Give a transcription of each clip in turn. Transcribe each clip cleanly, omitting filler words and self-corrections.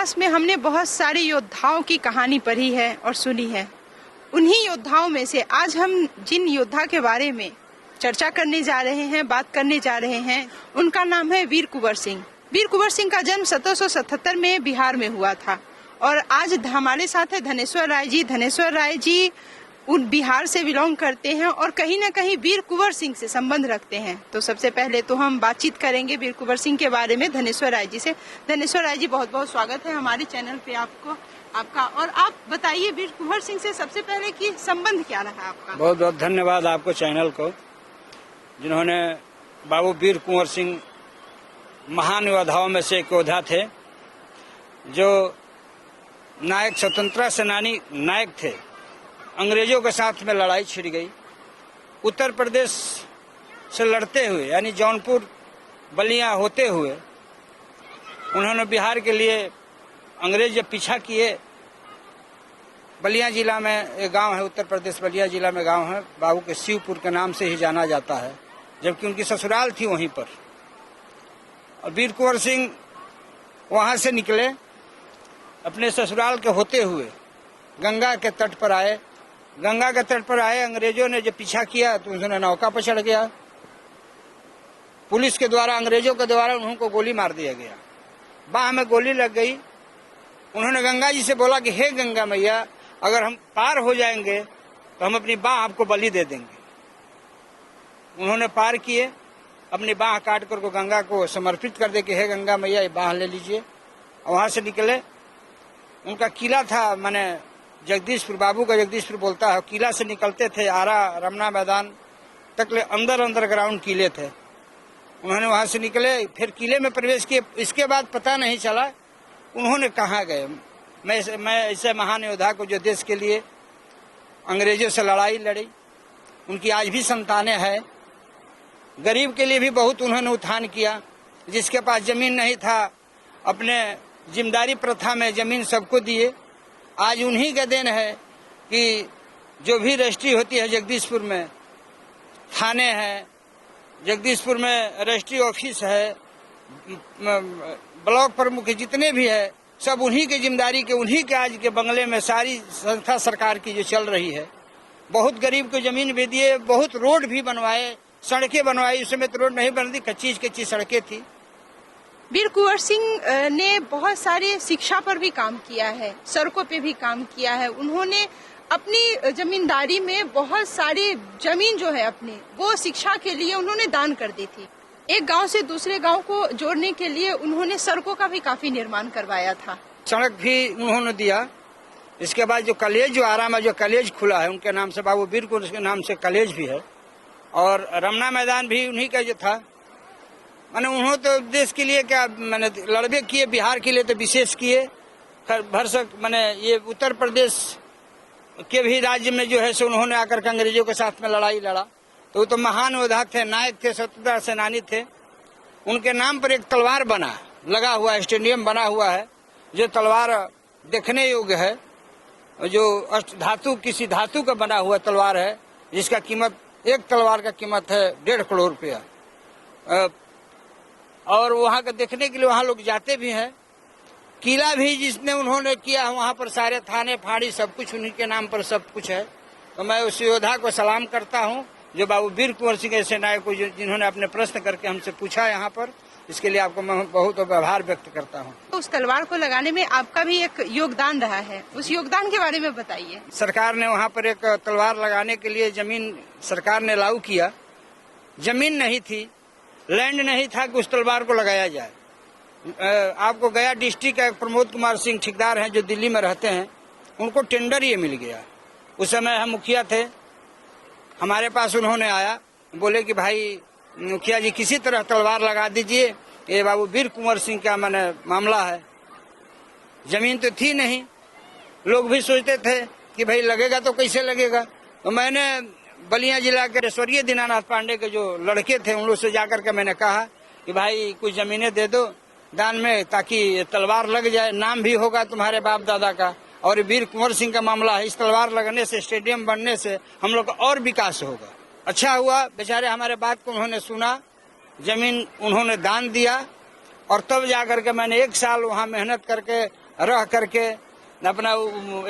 इतिहास में हमने बहुत सारे योद्धाओं की कहानी पढ़ी है और सुनी है। उन्हीं योद्धाओं में से आज हम जिन योद्धा के बारे में चर्चा करने जा रहे हैं, बात करने जा रहे हैं, उनका नाम है वीर कुंवर सिंह। वीर कुंवर सिंह का जन्म 1777 में बिहार में हुआ था और आज हमारे साथ है धनेश्वर राय जी। धनेश्वर राय जी उन बिहार से बिलोंग करते हैं और कहीं ना कहीं वीर कुंवर सिंह से संबंध रखते हैं। तो सबसे पहले तो हम बातचीत करेंगे वीर कुंवर सिंह के बारे में धनेश्वर राय जी से। धनेश्वर राय जी, बहुत बहुत स्वागत है हमारे चैनल पे आपका। और आप बताइए वीर कुंवर सिंह से सबसे पहले कि संबंध क्या रहा आपका? बहुत बहुत धन्यवाद आपको चैनल को, जिन्होंने बाबू वीर कुंवर सिंह महान योद्धाओं में से एक योद्धा थे, जो नायक स्वतंत्रता सेनानी नायक थे। अंग्रेजों के साथ में लड़ाई छिड़ गई। उत्तर प्रदेश से लड़ते हुए यानी जौनपुर बलिया होते हुए उन्होंने बिहार के लिए अंग्रेज जब पीछा किए, बलिया जिला में एक गांव है, उत्तर प्रदेश बलिया जिला में गांव है, बाबू के शिवपुर के नाम से ही जाना जाता है, जबकि उनकी ससुराल थी वहीं पर। और वीर कुंवर सिंह वहां से निकले, अपने ससुराल के होते हुए गंगा के तट पर आए। गंगा के तट पर आए, अंग्रेजों ने जब पीछा किया तो उन्होंने नौका पर चढ़ गया। पुलिस के द्वारा, अंग्रेजों के द्वारा उनको गोली मार दिया गया। बाह में गोली लग गई। उन्होंने गंगा जी से बोला कि हे गंगा मैया, अगर हम पार हो जाएंगे तो हम अपनी बाह आपको बलि दे देंगे। उन्होंने पार किए, अपनी बाह काट कर गंगा को समर्पित कर दे कि हे गंगा मैया, ये बाह ले लीजिए। वहां से निकले। उनका किला था, माने जगदीशपुर, बाबू का जगदीशपुर बोलता है। किला से निकलते थे, आरा रमना मैदान तक ले अंदर ग्राउंड किले थे। उन्होंने वहां से निकले, फिर किले में प्रवेश किए। इसके बाद पता नहीं चला उन्होंने कहाँ गए। मैं ऐसे महान योद्धा को, जो देश के लिए अंग्रेजों से लड़ाई लड़ी, उनकी आज भी संतानें हैं। गरीब के लिए भी बहुत उन्होंने उत्थान किया। जिसके पास जमीन नहीं था, अपने जिम्मेदारी प्रथा में जमीन सबको दिए। आज उन्हीं का देन है कि जो भी रजिस्ट्री होती है जगदीशपुर में, थाने हैं, जगदीशपुर में रजिस्ट्री ऑफिस है, ब्लॉक प्रमुख जितने भी है, सब उन्हीं की जिम्मेदारी के, उन्हीं के आज के बंगले में सारी संस्था सरकार की जो चल रही है। बहुत गरीब को जमीन भी दिए, बहुत रोड भी बनवाए, सड़कें बनवाई। उस समय तो रोड नहीं बन थी, कच्ची सड़कें थी। वीर कुंवर सिंह ने बहुत सारे शिक्षा पर भी काम किया है, सड़कों पे भी काम किया है। उन्होंने अपनी जमींदारी में बहुत सारी जमीन जो है अपनी, वो शिक्षा के लिए उन्होंने दान कर दी थी। एक गांव से दूसरे गांव को जोड़ने के लिए उन्होंने सड़कों का भी काफी निर्माण करवाया था। सड़क भी उन्होंने दिया। इसके बाद जो कॉलेज, जो आरा में जो कॉलेज खुला है, उनके नाम से, बाबू वीर कुंवर के नाम से कॉलेज भी है। और रमना मैदान भी उन्हीं का जो था। मैंने उन्होंने तो देश के लिए क्या, मैंने लड़बे किए, बिहार के लिए तो विशेष किए। भरसक मैंने ये उत्तर प्रदेश के भी राज्य में जो है सो उन्होंने आकर के अंग्रेजों के साथ में लड़ाई लड़ा। तो वो तो महान योद्धा थे, नायक थे, स्वतंत्रता सेनानी थे। उनके नाम पर एक तलवार बना, लगा हुआ स्टेडियम बना हुआ है, जो तलवार देखने योग्य है, जो अष्ट धातु, किसी धातु का बना हुआ तलवार है, जिसका कीमत, एक तलवार का कीमत है 1.5 करोड़ रुपया। और वहाँ का देखने के लिए वहाँ लोग जाते भी हैं। किला भी जिसने उन्होंने किया, वहाँ पर सारे थाने फाड़ी सब कुछ उन्हीं के नाम पर सब कुछ है। तो मैं उस योद्धा को सलाम करता हूँ, जो बाबू वीर कुंवर सिंह ऐसे नायक को, जिन्होंने अपने प्रश्न करके हमसे पूछा यहाँ पर। इसके लिए आपको मैं बहुत आभार व्यक्त करता हूँ। तो उस तलवार को लगाने में आपका भी एक योगदान रहा है, उस योगदान के बारे में बताइए। सरकार ने वहाँ पर एक तलवार लगाने के लिए जमीन सरकार ने लागू किया। जमीन नहीं थी, लैंड नहीं था कि उस तलवार को लगाया जाए। आपको गया डिस्ट्रिक्ट का प्रमोद कुमार सिंह ठेकेदार हैं, जो दिल्ली में रहते हैं, उनको टेंडर ये मिल गया। उस समय हम मुखिया थे, हमारे पास उन्होंने आया, बोले कि भाई मुखिया जी, किसी तरह तलवार लगा दीजिए, ये बाबू वीर कुंवर सिंह का मैंने मामला है। जमीन तो थी नहीं, लोग भी सोचते थे कि भाई लगेगा तो कैसे लगेगा। तो मैंने बलिया जिला के स्वर्गीय दीनानाथ पांडे के जो लड़के थे, उन लोग से जाकर के मैंने कहा कि भाई कुछ जमीनें दे दो दान में, ताकि तलवार लग जाए, नाम भी होगा तुम्हारे बाप दादा का। और वीर कुंवर सिंह का मामला है, इस तलवार लगने से, स्टेडियम बनने से हम लोग का और विकास होगा। अच्छा हुआ, बेचारे हमारे बात को उन्होंने सुना, जमीन उन्होंने दान दिया। और तब जाकर के मैंने 1 साल वहाँ मेहनत करके रह करके अपना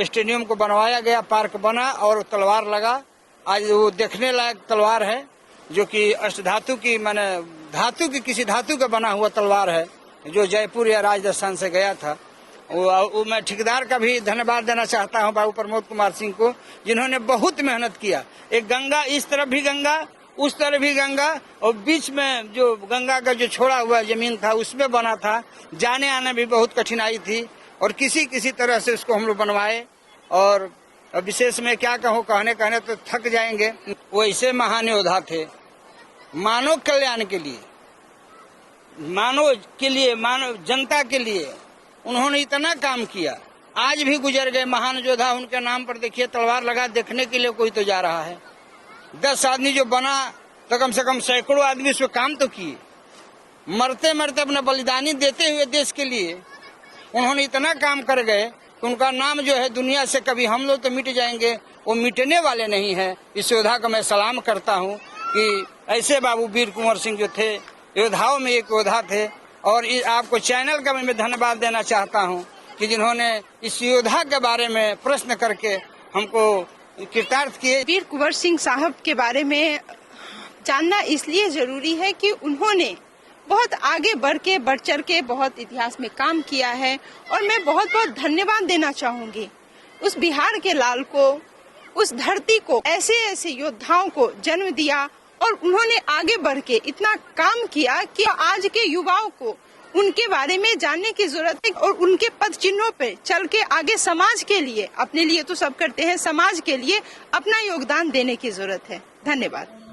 स्टेडियम को बनवाया गया, पार्क बना और तलवार लगा। आज वो देखने लायक तलवार है, जो कि अष्टधातु की माने धातु की किसी धातु का बना हुआ तलवार है, जो जयपुर या राजस्थान से गया था। वो मैं ठेकेदार का भी धन्यवाद देना चाहता हूं, बाबू प्रमोद कुमार सिंह को, जिन्होंने बहुत मेहनत किया। एक गंगा, इस तरफ भी गंगा, उस तरफ भी गंगा, और बीच में जो गंगा का जो छोड़ा हुआ जमीन था उसमें बना था। जाने आने भी बहुत कठिनाई थी और किसी तरह से उसको हम लोग बनवाए। और विशेष में क्या कहूँ, कहने तो थक जाएंगे। वो ऐसे महान योद्धा थे, मानव कल्याण के लिए, मानव जनता के लिए उन्होंने इतना काम किया। आज भी गुजर गए महान योद्धा, उनके नाम पर देखिए तलवार लगा, देखने के लिए कोई तो जा रहा है। 10 आदमी जो बना तो कम से कम सैकड़ों आदमी उसमें काम तो किए। मरते मरते अपना बलिदानी देते हुए देश के लिए उन्होंने इतना काम कर गए कि उनका नाम जो है दुनिया से कभी हम लोग तो मिट जाएंगे, वो मिटने वाले नहीं है। इस योद्धा को मैं सलाम करता हूँ कि ऐसे बाबू वीर कुंवर सिंह जो थे, योद्धाओं में एक योद्धा थे। और आपको चैनल का मैं धन्यवाद देना चाहता हूं कि जिन्होंने इस योद्धा के बारे में प्रश्न करके हमको कृतार्थ किए। वीर कुंवर सिंह साहब के बारे में जानना इसलिए जरूरी है कि उन्होंने बहुत आगे बढ़ चढ़ के बहुत इतिहास में काम किया है। और मैं बहुत बहुत धन्यवाद देना चाहूंगी उस बिहार के लाल को, उस धरती को, ऐसे योद्धाओं को जन्म दिया और उन्होंने आगे बढ़ के इतना काम किया कि आज के युवाओं को उनके बारे में जानने की जरूरत है और उनके पद चिन्हों पे चल के आगे समाज के लिए, अपने लिए तो सब करते हैं, समाज के लिए अपना योगदान देने की जरूरत है। धन्यवाद।